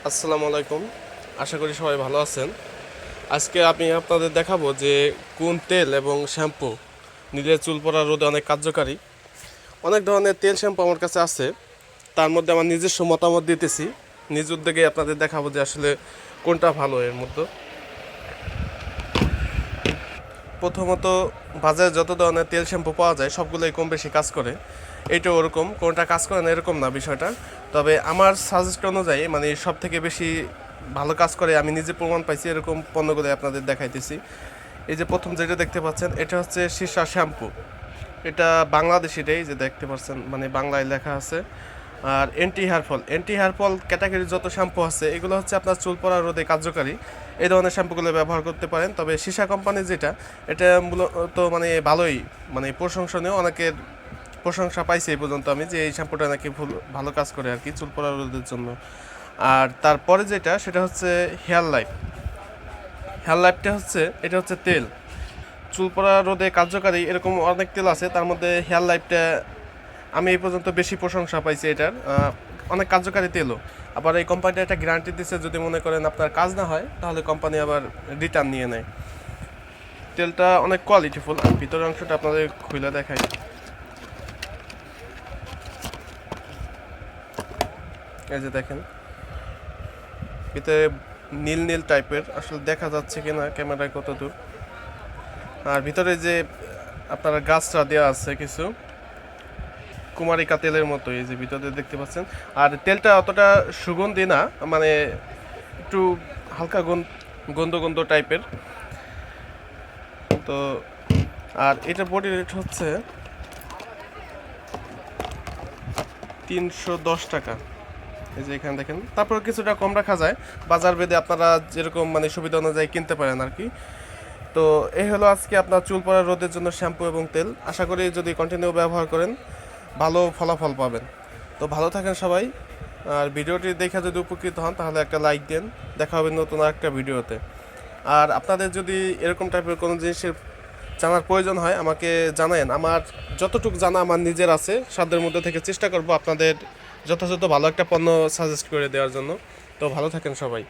আসসালামু আলাইকুম। আশা করি সবাই ভালো আছেন। আজকে আমি আপনাদের দেখাবো যে কোন তেল এবং শ্যাম্পু নিলে চুল পড়া রোধে অনেক কার্যকারী। অনেক ধরনের তেল শ্যাম্পু আমার কাছে আছে, তার মধ্যে আমার নিজস্ব মতামত দিতেছি। নিজ উদ্যোগে আপনাদের দেখাবো যে আসলে কোনটা ভালো এর মধ্যে। প্রথমত, বাজারে যত ধরনের তেল শ্যাম্পু পাওয়া যায় সবগুলোই কম বেশি কাজ করে। এইটা ওরকম কোনটা কাজ করে না এরকম না বিষয়টা। তবে আমার সাজেস্ট অনুযায়ী মানে সব থেকে বেশি ভালো কাজ করে, আমি নিজে প্রমাণ পাইছি এরকম পণ্যগুলো আপনাদের দেখাইতেছি। এই যে প্রথম যেটা দেখতে পাচ্ছেন এটা হচ্ছে সীসা শ্যাম্পু। এটা বাংলাদেশিটাই যে দেখতে পাচ্ছেন, মানে বাংলায় লেখা আছে। আর এন্টি হেয়ার ফল ক্যাটাগরির যত শ্যাম্পু আছে এগুলো হচ্ছে আপনার চুল পড়া রোধে কার্যকারী। এই ধরনের শ্যাম্পুগুলো ব্যবহার করতে পারেন। তবে সীসা কোম্পানির যেটা, এটা মূলত মানে ভালোই, মানে প্রশংসনীয়। অনেকের প্রশংসা পাইছে এই পর্যন্ত আমি, যে এই শ্যাম্পুটা নাকি ভালো কাজ করে আর কি চুল পড়া রোধের জন্য। আর তারপরে যেটা সেটা হচ্ছে হেয়ার লাইফটা হচ্ছে, এটা হচ্ছে তেল চুল পড়া রোধে কার্যকারী। এরকম অনেক তেল আছে, তার মধ্যে হেয়ার লাইফটা আমি এই পর্যন্ত বেশি প্রশংসা পাইছি এটার। অনেক কার্যকারী তেলও। আবার এই কোম্পানিটা একটা গ্যারান্টি দিচ্ছে, যদি মনে করেন আপনার কাজ না হয় তাহলে কোম্পানি আবার রিটার্ন নিয়ে নেয়। তেলটা অনেক কোয়ালিটিফুল। ভিতরের অংশটা আপনাদের খুলে দেখাই। এই যে দেখেন, ভিতরে নীল নীল টাইপের, আসলে দেখা যাচ্ছে কিনা ক্যামেরায় কত দূর। আর ভিতরে যে আপনারা গাছটা দেওয়া আছে কিছু কুমারিকা তেলের মতো, এই যে ভিতরে দেখতে পাচ্ছেন। আর তেলটা অতটা সুগন্ধি না, মানে একটু হালকা গন্ধ গন্ধ টাইপের। তো আর এটার বডি রেট হচ্ছে 310 টাকা। এই যে এখানে দেখেন, তারপর কিছুটা কম রাখা যায় বাজার ভেদে, আপনারা যেরকম মানে সুবিধা অনুযায়ী কিনতে পারেন আর কি। তো এই হলো আজকে আপনার চুল পড়া রোদের জন্য শ্যাম্পু এবং তেল। আশা করি যদি কন্টিনিউ ব্যবহার করেন ভালো ফলাফল পাবেন। তো ভালো থাকেন সবাই। আর ভিডিওটি দেখে যদি উপকৃত হন তাহলে একটা লাইক দেন। দেখা হবে নতুন আরেকটা ভিডিওতে। আর আপনাদের যদি এরকম টাইপের কোনো জিনিসের জানার প্রয়োজন হয় আমাকে জানায়েন। আমার যতটুকু জানা আমার নিজের আছে, সাধ্যের মধ্যে থেকে চেষ্টা করব আপনাদের যথাযথ ভালো একটা পণ্য সাজেস্ট করে দেওয়ার জন্য। তো ভালো থাকেন সবাই।